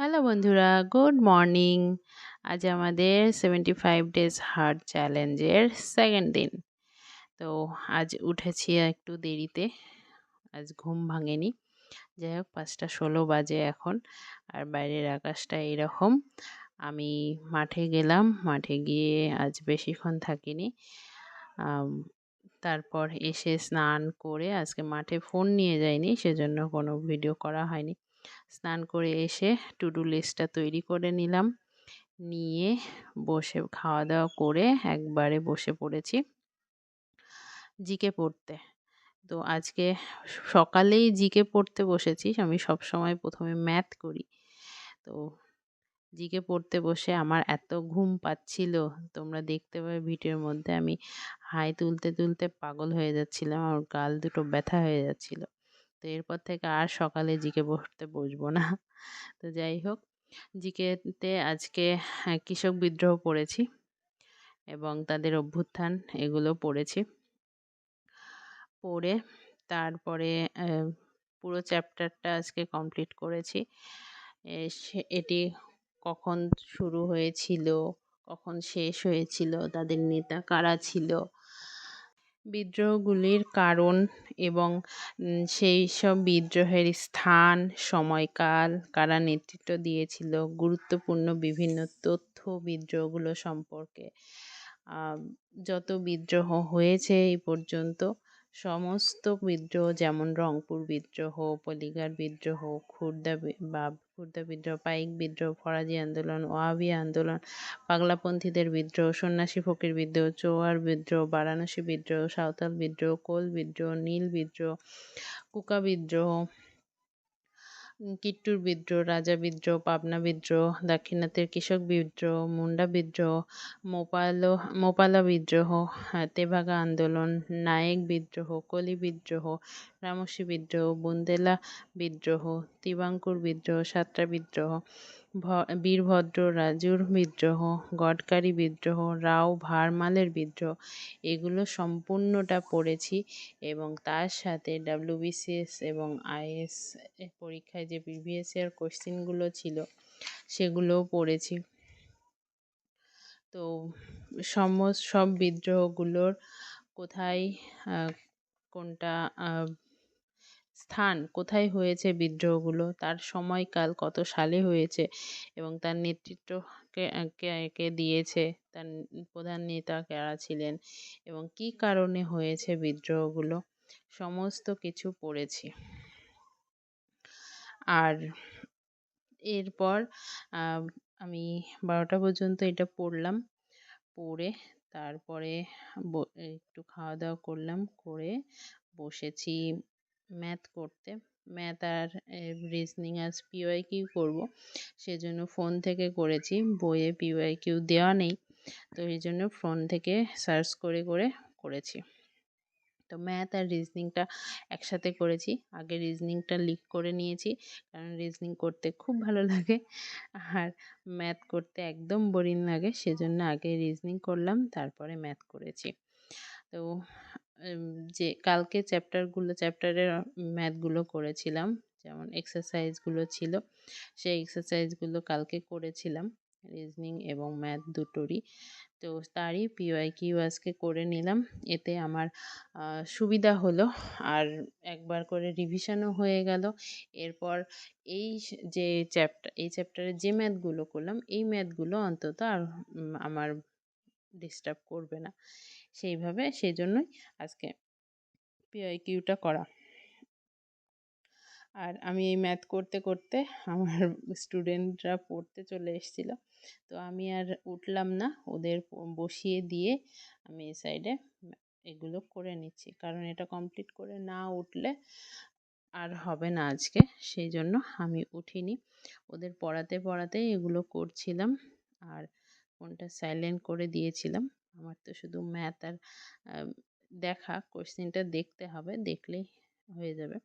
Hello বন্ধুরা, good morning. আজ আমাদের 75 ডেজ হার্ট চ্যালেঞ্জের সেকেন্ড দিন। তো আজ উঠেছি একটু দেরিতে, আজ ঘুম ভাঙেনি। যাই হোক, 5:16 বাজে এখন, আর বাইরের আকাশটা এরকম। আমি মাঠে গেলাম, মাঠে গিয়ে আজ বেশিক্ষণ থাকিনি। আম, তারপর এসে স্নান করে, আজকে মাঠে ফোন নিয়ে যাইনি, সেজন্য কোনো ভিডিও করা হয়নি। স্নান করে এসে টু ডু লিস্টটা তৈরি করে নিলাম, নিয়ে বসে খাওয়া দাওয়া করে একবারে বসে পড়েছি জিকে পড়তে। তো আজকে সকালেই জিকে পড়তে বসেছি। আমি সব সময় প্রথমে ম্যাথ করি। তো জিকে পড়তে বসে আমার এত ঘুম পাচ্ছিল, তোমরা দেখতে পাবে ভিডিওর মধ্যে আমি হাই তুলতে তুলতে পাগল হয়ে যাচ্ছিলাম, আমার গাল দুটো ব্যথা হয়ে যাচ্ছিল। তো এরপর থেকে আর সকালে জিকে পড়তে বসবো না। তো যাই হোক, জিকেতে আজকে কৃষক বিদ্রোহ পড়েছি এবং তাদের অভ্যুত্থান, এগুলো পড়েছি। পড়ে তারপরে পুরো চ্যাপ্টারটা আজকে কমপ্লিট করেছি। এটি কখন শুরু হয়েছিল, কখন শেষ হয়েছিল, তাদের নেতা কারা ছিল, বিদ্রোহগুলির কারণ এবং সেই সব বিদ্রোহের স্থান, সময়কাল, কারা নেতৃত্ব দিয়েছিল, গুরুত্বপূর্ণ বিভিন্ন তথ্য বিদ্রোহগুলো সম্পর্কে। যত বিদ্রোহ হয়েছে এই পর্যন্ত, সমস্ত বিদ্রোহ, যেমন রংপুর বিদ্রোহ, পলিগার বিদ্রোহ, খুর্দা বিদ্রোহ, পাইক বিদ্রোহ, ফরাজি আন্দোলন, ওয়াহাবি আন্দোলন, পাগলাপন্থীদের বিদ্রোহ, সন্ন্যাসী ফকির বিদ্রোহ, চৌয়ার বিদ্রোহ, বারাণসী বিদ্রোহ, সাঁওতাল বিদ্রোহ, কোল বিদ্রোহ, নীল বিদ্রোহ, কুকা বিদ্রোহ, কিট্টুর বিদ্রোহ, রাজা বিদ্রোহ, পাবনা বিদ্রোহ, দাক্ষিণাত্যের কৃষক বিদ্রোহ, মুন্ডা বিদ্রোহ, মোপালা বিদ্রোহ, তেভাগা আন্দোলন, নায়েক বিদ্রোহ, কলি বিদ্রোহ, রামসী বিদ্রোহ, বুন্দেলা বিদ্রোহ, তিবাঙ্কুর বিদ্রোহ, সাতরা বিদ্রোহ, বীরভদ্র রাজুর বিদ্রোহ, গডকারি বিদ্রোহ, রাও ভারমালের বিদ্রোহ, এগুলো সম্পূর্ণটা পড়েছি। এবং তার সাথে WBCS এবং IAS পরীক্ষায় যে প্রিভিয়াস ইয়ার কোশ্চেনগুলো ছিল সেগুলোও পড়েছি। তো সব বিদ্রোহগুলোর কোথায়, কোনটা স্থান, কোথায় হয়েছে বিদ্রোহগুলো, তার সময়কাল, কত সালে হয়েছে এবং তার নেতৃত্ব কে দিয়েছে, তার প্রধান নেতা কারা ছিলেন এবং কী কারণে হয়েছে বিদ্রোহগুলো, সমস্ত কিছু পড়েছি। আর এরপর আমি 12টা পর্যন্ত এটা পড়লাম। পড়ে তারপরে একটু খাওয়া দাওয়া করলাম, করে বসেছি ম্যাথ করতে। ম্যাথ আর রিজনিং আজ PYQ করব, সেজন্য ফোন থেকে করেছি। বইয়ে PYQ দেওয়া নেই, তো এই জন্য ফোন থেকে সার্চ করে করে করেছি। তো ম্যাথ আর রিজনিংটা একসাথে করেছি। আগে রিজনিংটা লিক করে নিয়েছি, কারণ রিজনিং করতে খুব ভালো লাগে আর ম্যাথ করতে একদম বোরিং লাগে, সেজন্য আগে রিজনিং করলাম, তারপরে ম্যাথ করেছি। তো যে কালকে চ্যাপ্টারের ম্যাথগুলো করেছিলাম, যেমন এক্সারসাইজগুলো ছিল, সেই এক্সারসাইজগুলো কালকে করেছিলাম, রিজনিং এবং ম্যাথ দুটোরই। তো তারই PYQ আজকে করে নিলাম, এতে আমার সুবিধা হলো, আর একবার করে রিভিশনও হয়ে গেল। এরপর এই চ্যাপ্টারে যে ম্যাথগুলো করলাম, এই ম্যাথগুলো অন্তত আর আমার ডিস্টার্ব করবে না, সেই জন্যই আজকে PYQটা করা। আর আমি এই ম্যাথ করতে করতে আমার স্টুডেন্টরা পড়তে চলে এসেছিলো, তো আমি আর উঠলাম না, ওদের বসিয়ে দিয়ে আমি এই সাইডে এগুলো করে নিচ্ছি, কারণ এটা কমপ্লিট করে না উঠলে আর হবে না আজকে, সেই জন্য আমি উঠিনি। ওদের পড়াতে পড়াতেই এগুলো করছিলাম, আর ফোনটা সাইলেন্ট করে দিয়েছিলাম। আমার তো শুধু ম্যাথ আর দেখা, কোশ্চেনটা দেখতে হবে, দেখলেই হয়ে যাবে।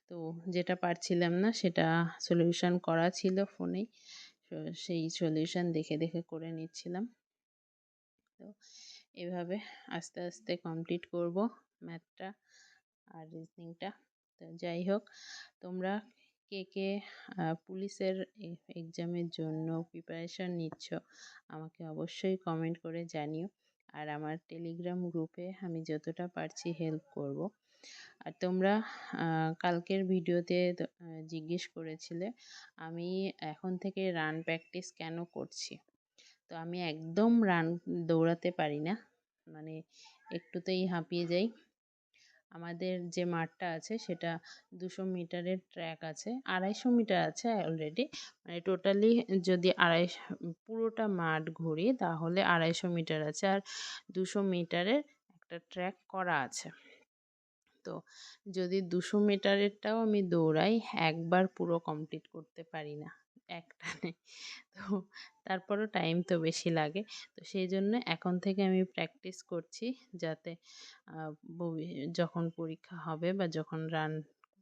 তো যেটা পারছিলাম না সেটা সলিউশন করা ছিল ফোনেই, সেই সলিউশন দেখে দেখে করে নিচ্ছিলাম। তো এভাবে আস্তে আস্তে কমপ্লিট করব ম্যাথটা আর রিজনিংটা। তো যাই হোক, তোমরা কে কে পুলিশের এক্সামের জন্য প্রিপারেশন নিচ্ছ আমাকে অবশ্যই কমেন্ট করে জানিও। আর আমার টেলিগ্রাম গ্রুপে আমি যতটা পারছি হেল্প করব। আর তোমরা কালকের ভিডিওতে জিজ্ঞেস করেছিলে আমি এখন থেকে রান প্র্যাকটিস কেন করছি। তো আমি একদম দৌড়াতে পারি না, মানে একটুতেই হাঁপিয়ে যাই। আমাদের যে মাঠটা আছে সেটা 200 মিটারের ট্র্যাক আছে, 250 মিটার আছে অলরেডি, মানে টোটালি যদি পুরোটা মাঠ ঘুরি তাহলে 250 মিটার আছে, আর 200 মিটারের একটা ট্র্যাক করা আছে। তো যদি 200 মিটারেরটাও আমি দৌড়াই একবার পুরো কমপ্লিট করতে পারি না একটানে। তো তারপরও টাইম তো বেশি লাগে। তো সেই জন্য এখন থেকে আমি প্র্যাকটিস করছি, যাতে যখন পরীক্ষা হবে বা যখন রান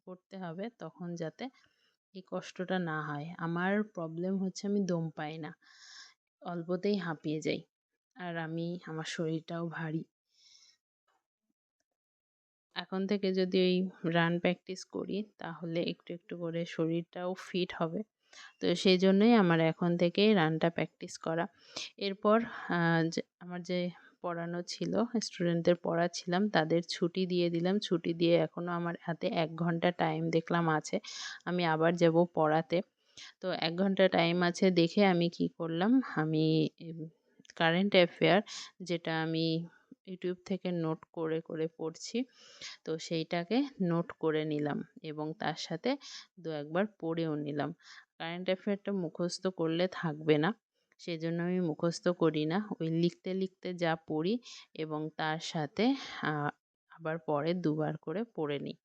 করতে হবে তখন যাতে এই কষ্টটা না হয়। আমার প্রবলেম হচ্ছে আমি দম পাই না, অল্পতেই হাঁপিয়ে যাই, আর আমার শরীরটাও ভারী। এখন থেকে যদি ওই রান প্র্যাকটিস করি তাহলে একটু একটু করে শরীরটাও ফিট হবে। তো সেই জন্যই আমার এখন থেকেই রানটা প্র্যাকটিস করা। এরপর আমার যে পড়ানো ছিল, স্টুডেন্টদের পড়াচ্ছিলাম, তাদের ছুটি দিয়ে দিলাম। ছুটি দিয়ে এখনও আমার হাতে 1 ঘন্টা টাইম দেখলাম আছে, আমি আবার যাব পড়াতে। তো 1 ঘন্টা টাইম আছে দেখে আমি কি করলাম, আমি কারেন্ট অ্যাফেয়ার যেটা আমি ইউটিউব থেকে নোট করে করে পড়ছি, তো সেইটাকে নোট করে নিলাম এবং তার সাথে 2-1বার পড়েও নিলাম। কারেন্ট অ্যাফেয়ারটা মুখস্থ করলে থাকবে না, সেজন্য আমি মুখস্থ করি না, ওই লিখতে লিখতে যা পড়ি এবং তার সাথে আবার পরে 2বার করে পড়ে নিই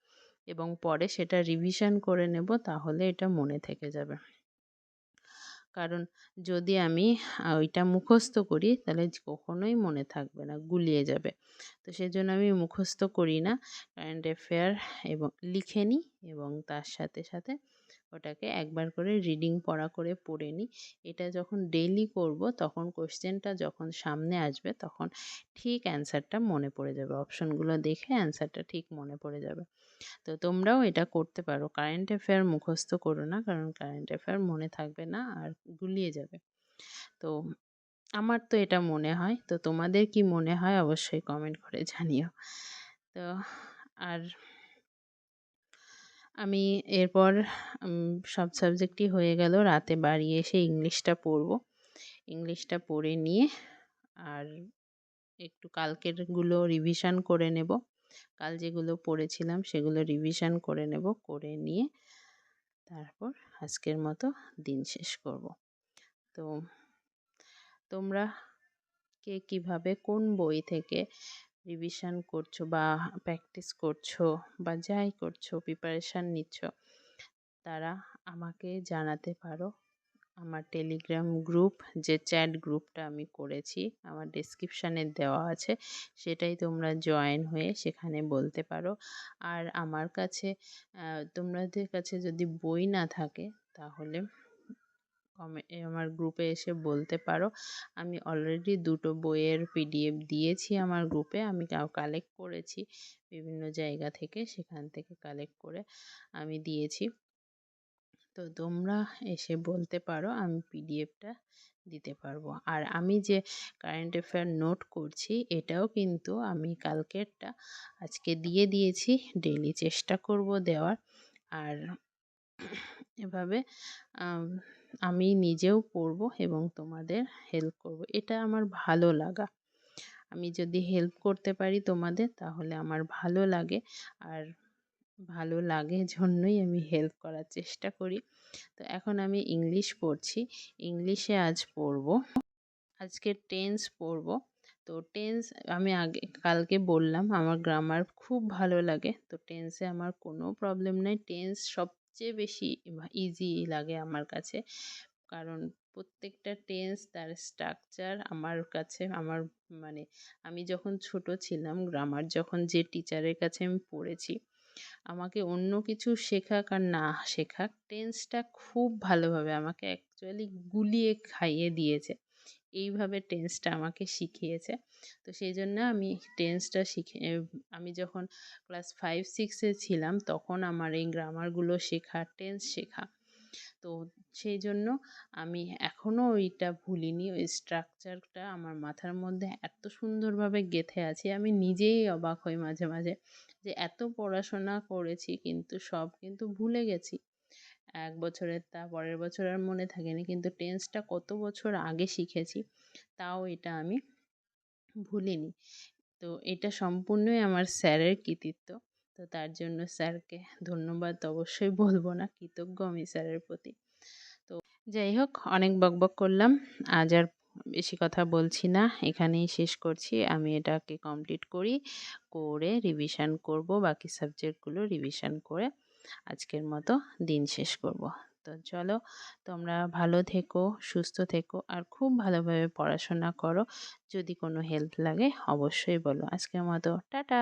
এবং পরে সেটা রিভিশন করে নেব, তাহলে এটা মনে থেকে যাবে। কারণ যদি আমি ওইটা মুখস্থ করি তাহলে কখনোই মনে থাকবে না, গুলিয়ে যাবে। তো সেজন্য আমি মুখস্থ করি না, কারেন্ট অ্যাফেয়ার এবং লিখে নিই এবং তার সাথে সাথে ওটাকে একবার করে রিডিং পড়া করে পড়ে নিই। এটা যখন ডেইলি করব তখন কোশ্চেনটা যখন সামনে আসবে তখন ঠিক অ্যান্সারটা মনে পড়ে যাবে, অপশনগুলো দেখে অ্যান্সারটা ঠিক মনে পড়ে যাবে। তো তোমরাও এটা করতে পারো, কারেন্ট অ্যাফেয়ার মুখস্থ করো না, কারণ কারেন্ট অ্যাফেয়ার মনে থাকবে না আর গুলিয়ে যাবে। তো আমার তো এটা মনে হয়, তো তোমাদের কি মনে হয় অবশ্যই কমেন্ট করে জানিও। তো আর আমি এরপর সব সাবজেক্টই হয়ে গেল, রাতে বাড়ি এসে ইংলিশটা পড়বো। ইংলিশটা পড়ে নিয়ে আর একটু কালকেরগুলো রিভিশন করে নেব, কাল যেগুলো পড়েছিলাম সেগুলো রিভিশন করে নেব, করে নিয়ে তারপর আজকের মতো দিন শেষ করব। তো তোমরা কে কীভাবে কোন বই থেকে রিভিশন করছো বা প্র্যাকটিস করছো বা যাই করছো প্রিপারেশান নিচ্ছ, তারা আমাকে জানাতে পারো। আমার টেলিগ্রাম গ্রুপ, যে চ্যাট গ্রুপটা আমি করেছি আমার ডেসক্রিপশানে দেওয়া আছে, সেটাই তোমরা জয়েন হয়ে সেখানে বলতে পারো। আর আমার কাছে তোমাদের কাছে যদি বই না থাকে তাহলে আমার গ্রুপে এসে বলতে পারো। আমি অলরেডি 2টো বইয়ের পিডিএফ দিয়েছি আমার গ্রুপে, আমি কালেক্ট করেছি বিভিন্ন জায়গা থেকে, সেখান থেকে কালেক্ট করে আমি দিয়েছি। তো তোমরা এসে বলতে পারো, আমি পিডিএফটা দিতে পারবো। আর আমি যে কারেন্ট অ্যাফেয়ার নোট করছি এটাও কিন্তু আমি কালকেরটা আজকে দিয়ে দিয়েছি, ডেইলি চেষ্টা করব দেওয়ার। আর এভাবে আমি নিজেও পড়বো এবং তোমাদের হেল্প করব, এটা আমার ভালো লাগা। আমি যদি হেল্প করতে পারি তোমাদের তাহলে আমার ভালো লাগে, আর ভালো লাগে জন্যই আমি হেল্প করার চেষ্টা করি। তো এখন আমি ইংলিশ পড়ছি, ইংলিশে আজ পড়ব, আজকে টেন্স পড়ব। তো টেন্স আমি কালকে বললাম আমার গ্রামার খুব ভালো লাগে, তো টেন্সে আমার কোনো প্রবলেম নেই, টেন্স সবচেয়ে বেশি ইজি লাগে আমার কাছে। কারণ প্রত্যেকটা টেন্স তার স্ট্রাকচার আমার কাছে মানে আমি যখন ছোট ছিলাম গ্রামার যখন যে টিচারের কাছে আমি পড়েছি, আমাকে অন্য কিছু শেখাক আর না শেখাক টেন্সটা খুব ভালোভাবে আমাকে অ্যাকচুয়ালি গুলিয়ে খাইয়ে দিয়েছে। এইভাবে টেন্সটা আমাকে শিখিয়েছে। তো সেই জন্য আমি টেন্সটা আমি যখন ক্লাস 5-6 ছিলাম তখন আমার এই গ্রামারগুলো শেখা, টেন্স শেখা। তো সেই জন্য আমি এখনও ওইটা ভুলিনি। ওই স্ট্রাকচারটা আমার মাথার মধ্যে এত সুন্দরভাবে গেঁথে আছে, আমি নিজেই অবাক হই মাঝে মাঝে যে এত পড়াশোনা করেছি কিন্তু সব কিন্তু ভুলে গেছি। এক বছরের তা পরের বছর আর মনে থাকেনি, কিন্তু টেন্সটা কত বছর আগে শিখেছি তাও এটা আমি ভুলিনি। তো এটা সম্পূর্ণই আমার স্যারের কৃতিত্ব। তো তার জন্য স্যারকে ধন্যবাদ অবশ্যই বলবো না, কৃতজ্ঞ আমি স্যারের প্রতি। তো যাই হোক, অনেক বকবক করলাম, আজ আর বেশি কথা বলছি না, এখানেই শেষ করছি। আমি এটাকে কমপ্লিট করে রিভিশন করব, বাকি সাবজেক্টগুলো রিভিশন করে আজকের মতো দিন শেষ করব। তো চলো, তোমরা ভালো থেকো, সুস্থ থেকো, আর খুব ভালোভাবে পড়াশোনা করো। যদি কোনো হেল্প লাগে অবশ্যই বলো। আজকের মতো টাটা।